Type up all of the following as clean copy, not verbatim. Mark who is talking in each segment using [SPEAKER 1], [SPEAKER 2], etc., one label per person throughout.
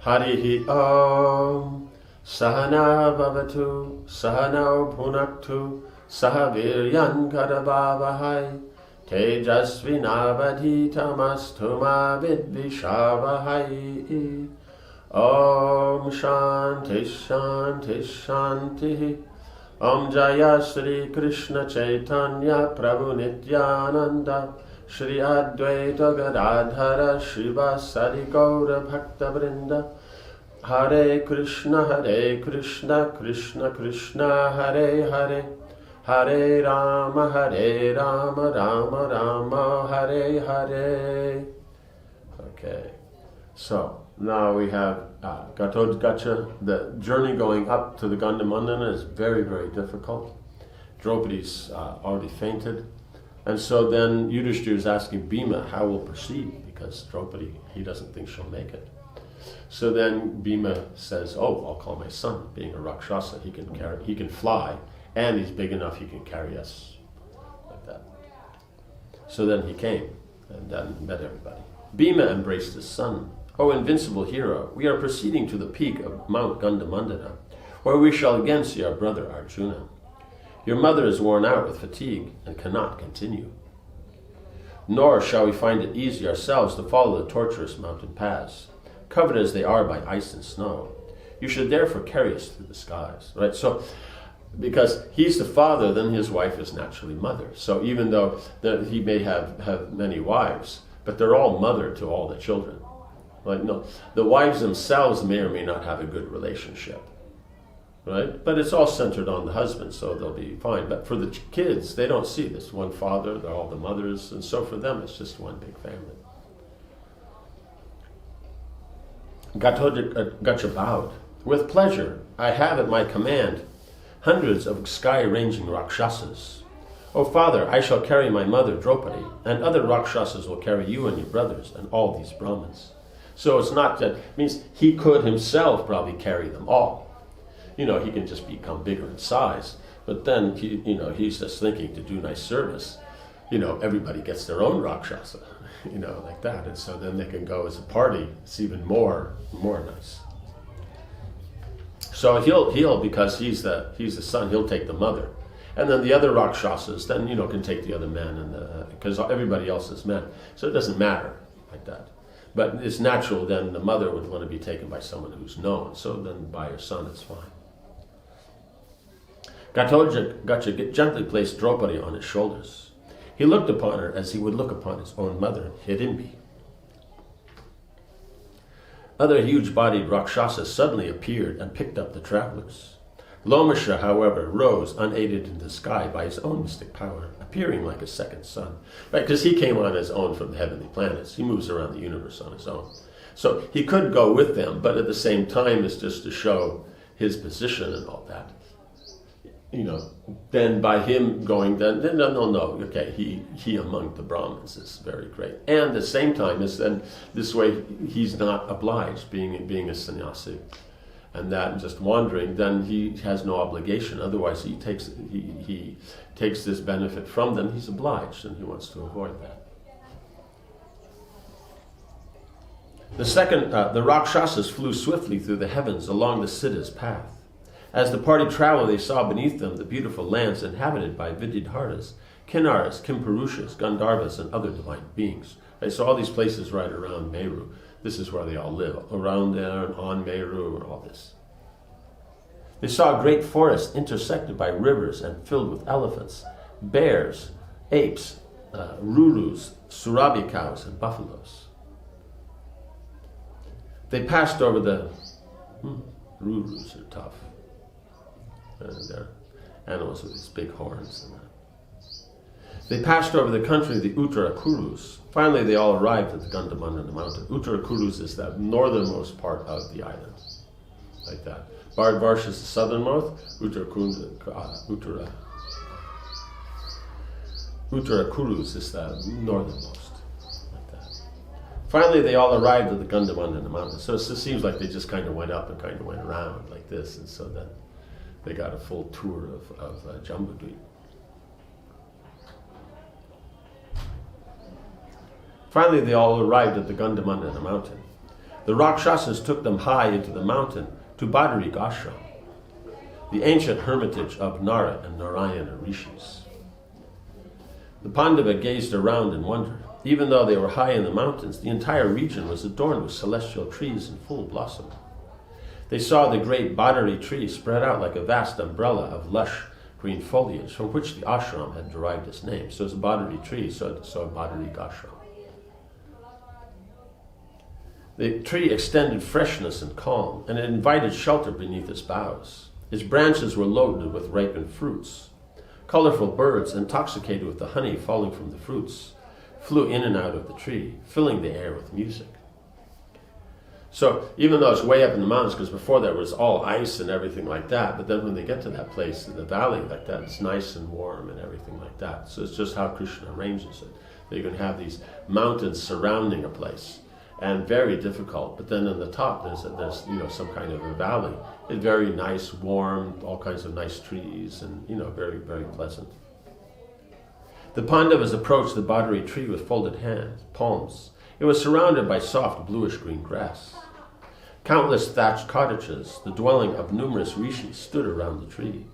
[SPEAKER 1] Harihi Om. Sahana Bhavatu, Sahana Bhunaktu, Sahaviryan Karabhavahai, Tejasvinavadhitamastu ma vidvishavahai. Om Shanti Shanti Shanti. Om Jaya Shri Krishna Chaitanya Prabhu Nityananda, Shri Advaita Gadadhara Shivasari Gaura Bhakta Vrinda. Hare Krishna, Krishna Krishna, Hare Hare, Hare Rama, Rama Rama, Hare Hare. Okay, so now we have Gatotkacha. The journey going up to the Gandhamandana is very, very difficult. Draupadi's already fainted. And so then Yudhishthira is asking Bhima how we'll proceed, because Draupadi, he doesn't think she'll make it. So then Bhima says, oh, I'll call my son, being a Rakshasa, he can fly, and he's big enough he can carry us, like that. So then he came, and then met everybody. Bhima embraced his son. O invincible hero, we are proceeding to the peak of Mount Gandhamandana, where we shall again see our brother Arjuna. Your mother is worn out with fatigue and cannot continue. Nor shall we find it easy ourselves to follow the tortuous mountain paths, covered as they are by ice and snow. You should therefore carry us through the skies. Right? So, because he's the father, then his wife is naturally mother. So even though he may have many wives, but they're all mother to all the children. Like, no, the wives themselves may or may not have a good relationship. Right? But it's all centered on the husband, so they'll be fine. But for the kids, they don't see this. One father, they're all the mothers, and so for them it's just one big family. Gatotkacha bowed. With pleasure, I have at my command hundreds of sky-ranging Rakshasas. O father, I shall carry my mother Draupadi, and other Rakshasas will carry you and your brothers and all these Brahmins. So it's not that, it means he could himself probably carry them all. He can just become bigger in size. But then, he's just thinking to do nice service. Everybody gets their own Rakshasa, like that. And so then they can go as a party. It's even more nice. So he'll because he's the son, he'll take the mother. And then the other Rakshasas then, can take the other men, and because everybody else is men. So it doesn't matter like that. But it's natural then the mother would want to be taken by someone who's known. So then by her son, it's fine. Gatotkacha gently placed Draupadi on his shoulders. He looked upon her as he would look upon his own mother, Hidimbi. Other huge-bodied Rakshasas suddenly appeared and picked up the travelers. Lomasha, however, rose unaided in the sky by his own mystic power, appearing like a second sun. Right, because he came on his own from the heavenly planets. He moves around the universe on his own. So he could go with them, but at the same time, it's just to show his position and all that. Then by him going, then no, okay, he among the Brahmins is very great. And at the same time, is then this way he's not obliged, being a sannyasi, and that just wandering, then he has no obligation. Otherwise, he takes this benefit from them. He's obliged, and he wants to avoid that. The Rakshasas flew swiftly through the heavens along the Siddha's path. As the party traveled, they saw beneath them the beautiful lands inhabited by Vidyadharas, Kinnaras, Kimpurushas, Gandharvas, and other divine beings. Right, so all these places right around Meru, this is where they all live, around there and on Meru and all this. They saw a great forest intersected by rivers and filled with elephants, bears, apes, rurus, surabi cows, and buffaloes. They passed over the... rurus are tough. They're animals with these big horns and that. They passed over the country of the Uttarakurus. Finally, they all arrived at the Gandhamandana mountain. Uttarakurus is the northernmost part of the island, like that. Bharatvarsh is the southernmost. Uttarakurus is the northernmost, like that. Finally, they all arrived at the Gandhamandana mountain. So it just seems like they just kind of went up and kind of went around like this, and so then they got a full tour of Jambudvip. Finally, they all arrived at the Gandhamandana mountain. The Rakshasas took them high into the mountain to Badarik Ashram, the ancient hermitage of Nara and Narayana rishis. The Pandava gazed around in wonder. Even though they were high in the mountains, the entire region was adorned with celestial trees in full blossom. They saw the great Badari tree spread out like a vast umbrella of lush green foliage, from which the ashram had derived its name. So it's a Badari tree, so Badarik Ashram. The tree extended freshness and calm, and it invited shelter beneath its boughs. Its branches were loaded with ripened fruits. Colorful birds, intoxicated with the honey falling from the fruits, flew in and out of the tree, filling the air with music. So even though it's way up in the mountains, because before there was all ice and everything like that, but then when they get to that place in the valley like that, it's nice and warm and everything like that. So it's just how Krishna arranges it. That you can have these mountains surrounding a place, and very difficult. But then on the top, there's some kind of a valley. It's very nice, warm, all kinds of nice trees, and very, very pleasant. The Pandavas approached the Badari tree with folded hands, palms. It was surrounded by soft bluish-green grass. Countless thatched cottages, the dwelling of numerous rishis, stood around the tree.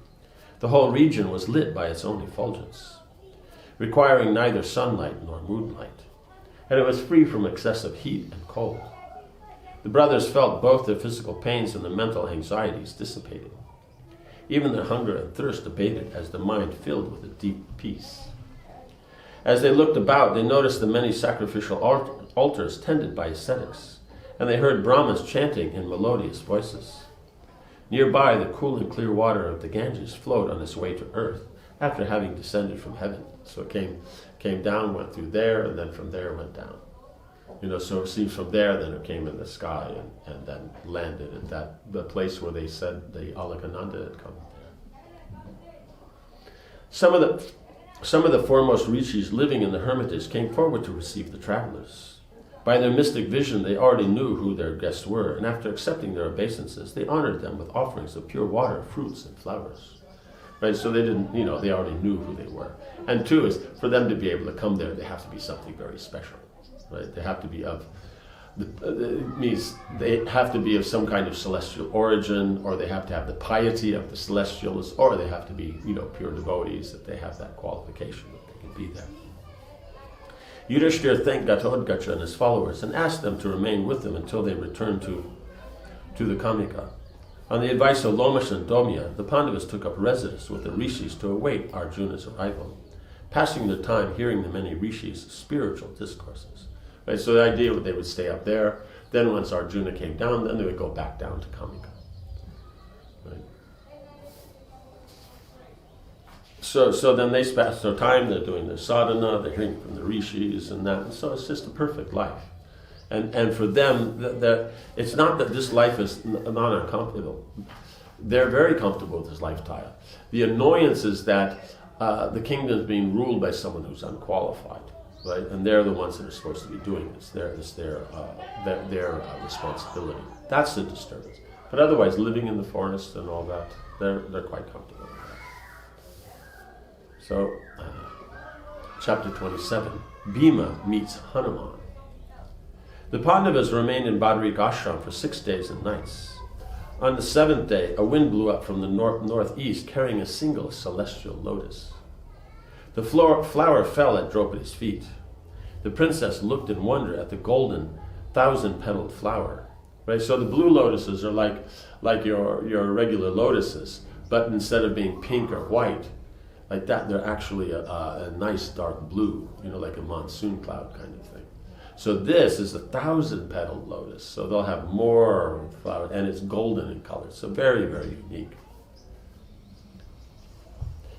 [SPEAKER 1] The whole region was lit by its own effulgence, requiring neither sunlight nor moonlight, and it was free from excessive heat and cold. The brothers felt both their physical pains and their mental anxieties dissipating. Even their hunger and thirst abated as the mind filled with a deep peace. As they looked about, they noticed the many sacrificial altars tended by ascetics, and they heard Brahmins chanting in melodious voices. Nearby, the cool and clear water of the Ganges flowed on its way to earth after having descended from heaven. So it came down, went through there, and then from there went down. So it seems from there, then it came in the sky and then landed at the place where they said the Alakananda had come. Some of the foremost rishis living in the hermitage came forward to receive the travelers. By their mystic vision, they already knew who their guests were, and after accepting their obeisances, they honored them with offerings of pure water, fruits, and flowers. Right? So they didn't, they already knew who they were. And two is, for them to be able to come there, they have to be something very special. Right? They have to be they have to be of some kind of celestial origin, or they have to have the piety of the celestials, or they have to be, pure devotees, that they have that qualification that they can be there. Yudhishthira thanked Ghatotkacha and his followers and asked them to remain with him until they returned to the Kamika. On the advice of Lomas and Domya, the Pandavas took up residence with the rishis to await Arjuna's arrival, passing their time hearing the many rishis' spiritual discourses. Right, so the idea was they would stay up there, then once Arjuna came down, then they would go back down to Kamika. Right. So then they pass their time, they're doing their sadhana, they're hearing from the rishis and that, and so it's just a perfect life. And for them, it's not that this life is not uncomfortable. They're very comfortable with this lifestyle. The annoyance is that the kingdom is being ruled by someone who's unqualified, right? And they're the ones that are supposed to be doing this. It's their responsibility. That's the disturbance. But otherwise, living in the forest and all that, they're quite comfortable with that. So, chapter 27, Bhima meets Hanuman. The Pandavas remained in Badarik Ashram for 6 days and nights. On the 7th day, a wind blew up from the northeast, carrying a single celestial lotus. The flower fell at Draupadi's feet. The princess looked in wonder at the golden, 1,000-petaled flower. Right, so the blue lotuses are like your regular lotuses, but instead of being pink or white, like that, they're actually a nice dark blue, like a monsoon cloud kind of thing. So this is a 1,000-petaled lotus, so they'll have more flowers, and it's golden in color, so very, very unique.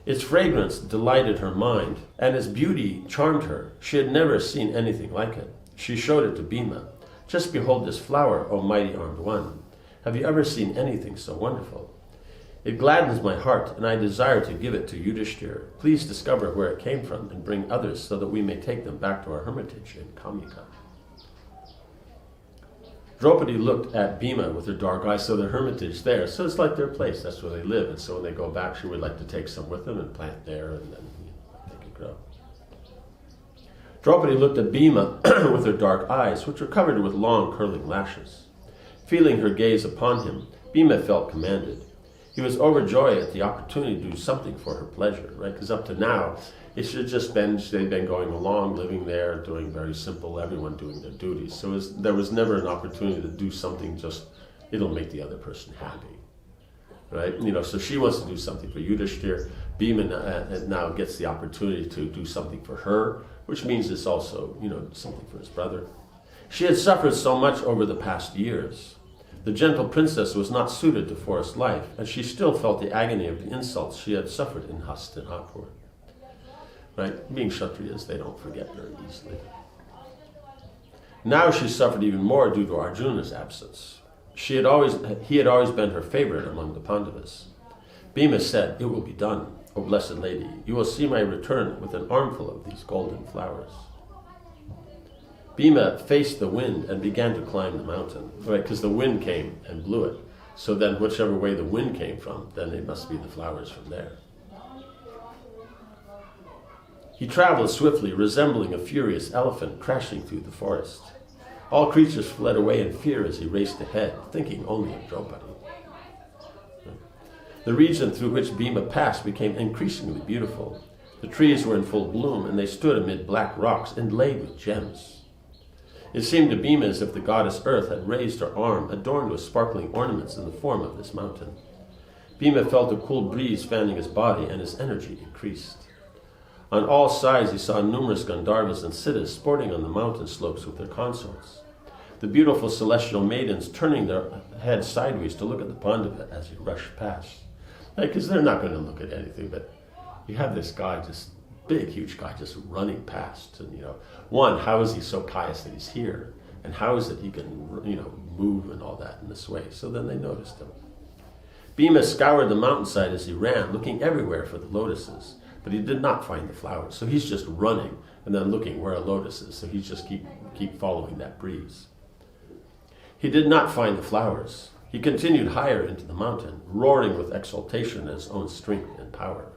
[SPEAKER 1] Its fragrance delighted her mind, and its beauty charmed her. She had never seen anything like it. She showed it to Bhima. "Just behold this flower, O mighty armed one. Have you ever seen anything so wonderful? It gladdens my heart, and I desire to give it to Yudhishthira. Please discover where it came from and bring others so that we may take them back to our hermitage in Kamika." Draupadi looked at Bhima with her dark eyes, so their hermitage there. So it's like their place, that's where they live. And so when they go back, she would like to take some with them and plant there, and then they could grow. Draupadi looked at Bhima with her dark eyes, which were covered with long curling lashes. Feeling her gaze upon him, Bhima felt commanded. He was overjoyed at the opportunity to do something for her pleasure, right? Because up to now, it should have just been, they'd been going along, living there, doing very simple, everyone doing their duties. So there was never an opportunity to do something just, it'll make the other person happy, right? So she wants to do something for Yudhishthir. Bhima now gets the opportunity to do something for her, which means it's also, something for his brother. She had suffered so much over the past years. The gentle princess was not suited to forest life, and she still felt the agony of the insults she had suffered in Hastinapur. Right? Being Kshatriyas, they don't forget very easily. Now she suffered even more due to Arjuna's absence. He had always been her favorite among the Pandavas. Bhima said, "It will be done, O blessed lady. You will see my return with an armful of these golden flowers." Bhima faced the wind and began to climb the mountain, right? Because the wind came and blew it. So then whichever way the wind came from, then it must be the flowers from there. He traveled swiftly, resembling a furious elephant crashing through the forest. All creatures fled away in fear as he raced ahead, thinking only of Draupadi. The region through which Bhima passed became increasingly beautiful. The trees were in full bloom, and they stood amid black rocks inlaid with gems. It seemed to Bhima as if the goddess Earth had raised her arm, adorned with sparkling ornaments in the form of this mountain. Bhima felt a cool breeze fanning his body, and his energy increased. On all sides he saw numerous Gandharvas and Siddhas sporting on the mountain slopes with their consorts. The beautiful celestial maidens turning their heads sideways to look at the Pandava as he rushed past. Because they're not going to look at anything, but you have this guy, just big, huge guy, just running past. And, one, how is he so pious that he's here? And how is it he can, move and all that in this way? So then they noticed him. Bhima scoured the mountainside as he ran, looking everywhere for the lotuses. But he did not find the flowers. So he's just running and then looking where a lotus is. So he's just keep following that breeze. He did not find the flowers. He continued higher into the mountain, roaring with exultation at his own strength and power.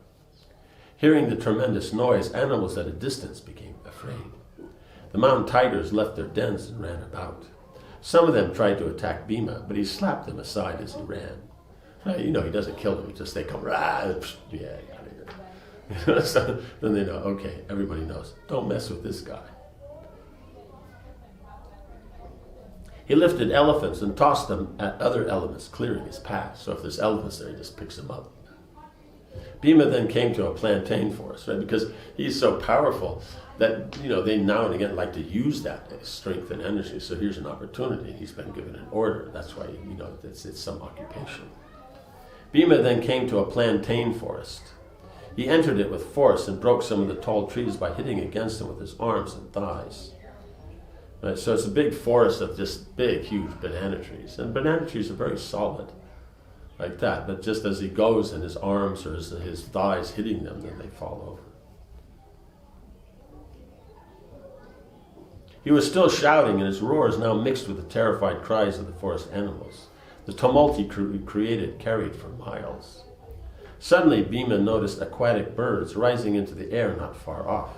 [SPEAKER 1] Hearing the tremendous noise, animals at a distance became afraid. The mountain tigers left their dens and ran about. Some of them tried to attack Bhima, but he slapped them aside as he ran. He doesn't kill them. They come, yeah, out of here. So then they know, okay, everybody knows, don't mess with this guy. He lifted elephants and tossed them at other elements, clearing his path. So if there's elephants there, he just picks them up. Bhima then came to a plantain forest, right? Because he's so powerful that, they now and again like to use that strength and energy. So here's an opportunity. He's been given an order. That's why, it's some occupation. Bhima then came to a plantain forest. He entered it with force and broke some of the tall trees by hitting against them with his arms and thighs. Right, so it's a big forest of just big, huge banana trees. And banana trees are very solid, like that. But just as he goes and his arms or his thighs hitting them, then they fall over. He was still shouting, and his roars now mixed with the terrified cries of the forest animals. The tumult he created carried for miles. Suddenly, Bhima noticed aquatic birds rising into the air not far off,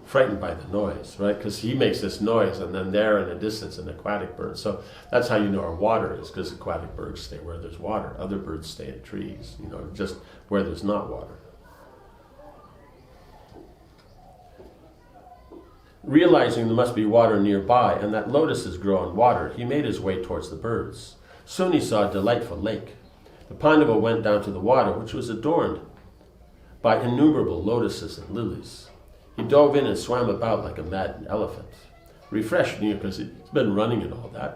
[SPEAKER 1] frightened by the noise, right? Because he makes this noise, and then there in the distance, an aquatic bird. So that's how you know where water is, because aquatic birds stay where there's water. Other birds stay in trees, just where there's not water. Realizing there must be water nearby, and that lotuses grow on water, he made his way towards the birds. Soon he saw a delightful lake. The Pandava went down to the water, which was adorned by innumerable lotuses and lilies. He dove in and swam about like a maddened elephant. Refreshed, because he's been running and all that,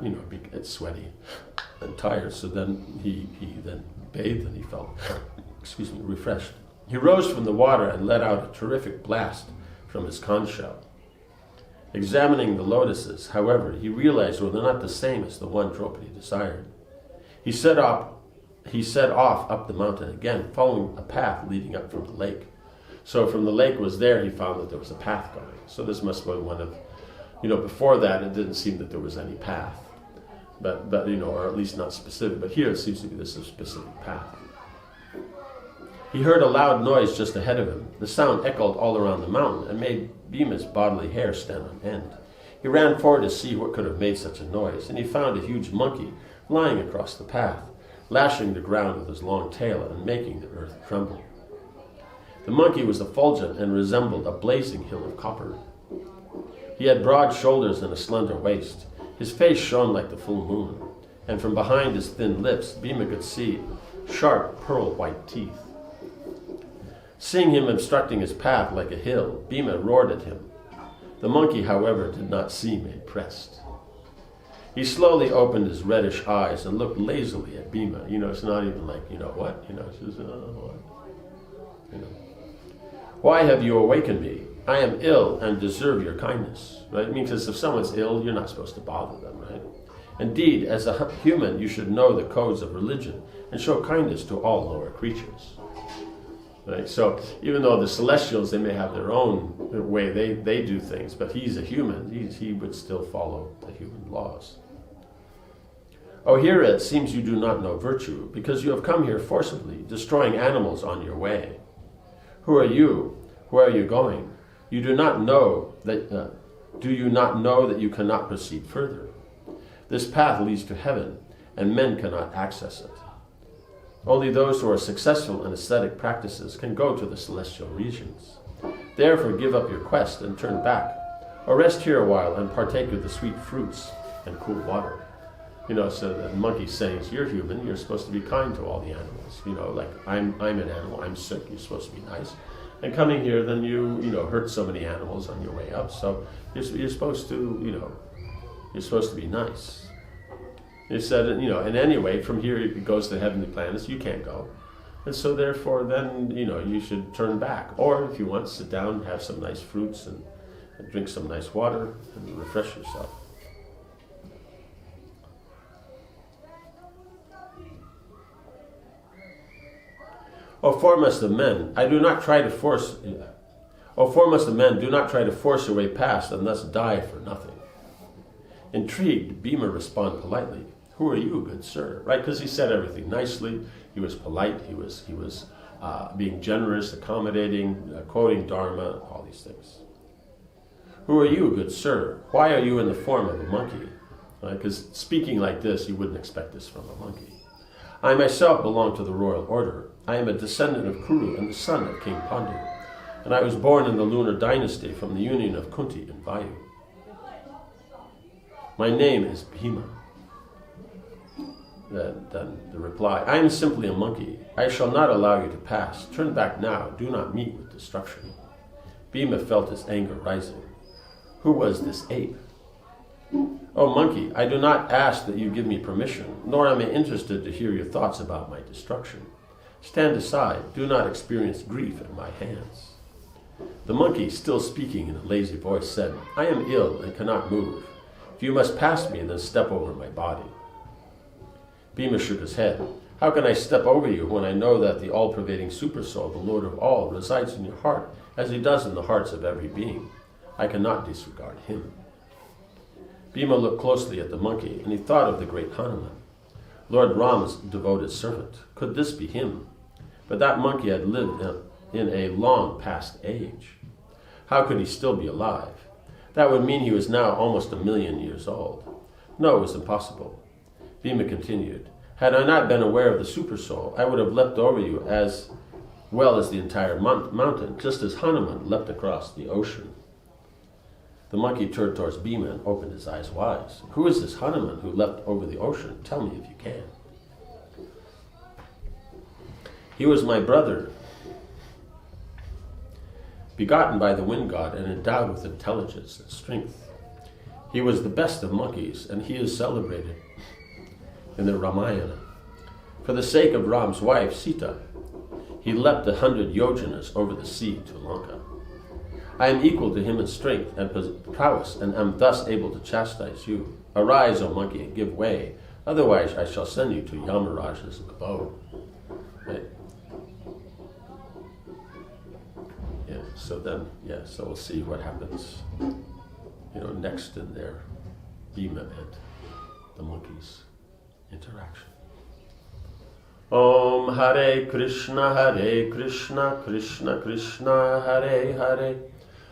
[SPEAKER 1] it's sweaty and tired. So then he then bathed and he felt, refreshed. He rose from the water and let out a terrific blast from his conch shell. Examining the lotuses, however, he realized were not the same as the one Draupadi desired. He set off up the mountain again, following a path leading up from the lake. So from the lake was there, he found that there was a path going. So this must have been one of, before that it didn't seem that there was any path. But or at least not specific. But here it seems to be this is a specific path. He heard a loud noise just ahead of him. The sound echoed all around the mountain and made Bhima's bodily hair stand on end. He ran forward to see what could have made such a noise, and he found a huge monkey lying across the path, lashing the ground with his long tail and making the earth tremble. The monkey was effulgent and resembled a blazing hill of copper. He had broad shoulders and a slender waist. His face shone like the full moon, and from behind his thin lips, Bhima could see sharp pearl-white teeth. Seeing him obstructing his path like a hill, Bhima roared at him. The monkey, however, did not seem impressed. He slowly opened his reddish eyes and looked lazily at Bhima. It's not even like, what? It's just, what? Why have you awakened me? I am ill and deserve your kindness. Right? Because if someone's ill, you're not supposed to bother them, right? Indeed, as a human, you should know the codes of religion and show kindness to all lower creatures. Right? So even though the celestials, they may have their own way they do things, but he's a human. He would still follow the human laws. Oh, here it seems you do not know virtue, because you have come here forcibly, destroying animals on your way. Who are you? Where are you going? You do not know that. Do you not know that you cannot proceed further? This path leads to heaven, and men cannot access it. Only those who are successful in ascetic practices can go to the celestial regions. Therefore, give up your quest and turn back, or rest here a while and partake of the sweet fruits and cool water. So the monkey's saying, you're human, you're supposed to be kind to all the animals. Like I'm an animal, I'm sick, you're supposed to be nice. And coming here, then you hurt so many animals on your way up. So you're supposed to be nice. He said, and anyway, from here it goes to heavenly planets, you can't go. And so therefore then, you should turn back. Or if you want, sit down, have some nice fruits and drink some nice water and refresh yourself. O foremost of men, do not try to force your way past and thus die for nothing. Intrigued, Bhima responded politely, who are you, good sir? Right, because he said everything nicely, he was polite, he was being generous, accommodating, quoting Dharma, all these things. Who are you, good sir? Why are you in the form of a monkey? Because speaking like this, you wouldn't expect this from a monkey. I myself belong to the royal order. I am a descendant of Kuru and the son of King Pandu, and I was born in the lunar dynasty from the union of Kunti and Vayu. My name is Bhima. Then the reply, I am simply a monkey. I shall not allow you to pass. Turn back now. Do not meet with destruction. Bhima felt his anger rising. Who was this ape? Oh, monkey, I do not ask that you give me permission, nor am I interested to hear your thoughts about my destruction. Stand aside. Do not experience grief at my hands. The monkey, still speaking in a lazy voice, said, I am ill and cannot move. If you must pass me, then step over my body. Bhima shook his head. How can I step over you when I know that the all-pervading Supersoul, the Lord of all, resides in your heart, as he does in the hearts of every being? I cannot disregard him. Bhima looked closely at the monkey, and he thought of the great Hanuman, Lord Ram's devoted servant. Could this be him? But that monkey had lived in a long past age. How could he still be alive? That would mean he was now almost 1,000,000 years old. No, it was impossible. Bhima continued, had I not been aware of the Supersoul, I would have leapt over you as well as the entire mountain, just as Hanuman leapt across the ocean. The monkey turned towards Bhima and opened his eyes wide. Who is this Hanuman who leapt over the ocean? Tell me if you can. He was my brother, begotten by the wind god and endowed with intelligence and strength. He was the best of monkeys, and he is celebrated in the Ramayana. For the sake of Ram's wife, Sita, he leapt 100 yojanas over the sea to Lanka. I am equal to him in strength and prowess, and am thus able to chastise you. Arise, O monkey, and give way. Otherwise, I shall send you to Yamaraj's abode. Right? So we'll see what happens, next in their Bhima and the monkey's interaction. Om Hare Krishna, Krishna Krishna, Hare Hare,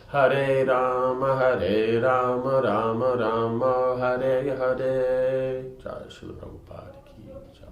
[SPEAKER 1] Hare Rama, Rama Rama, Hare Hare. Jai Srila Prabhupada ki jai.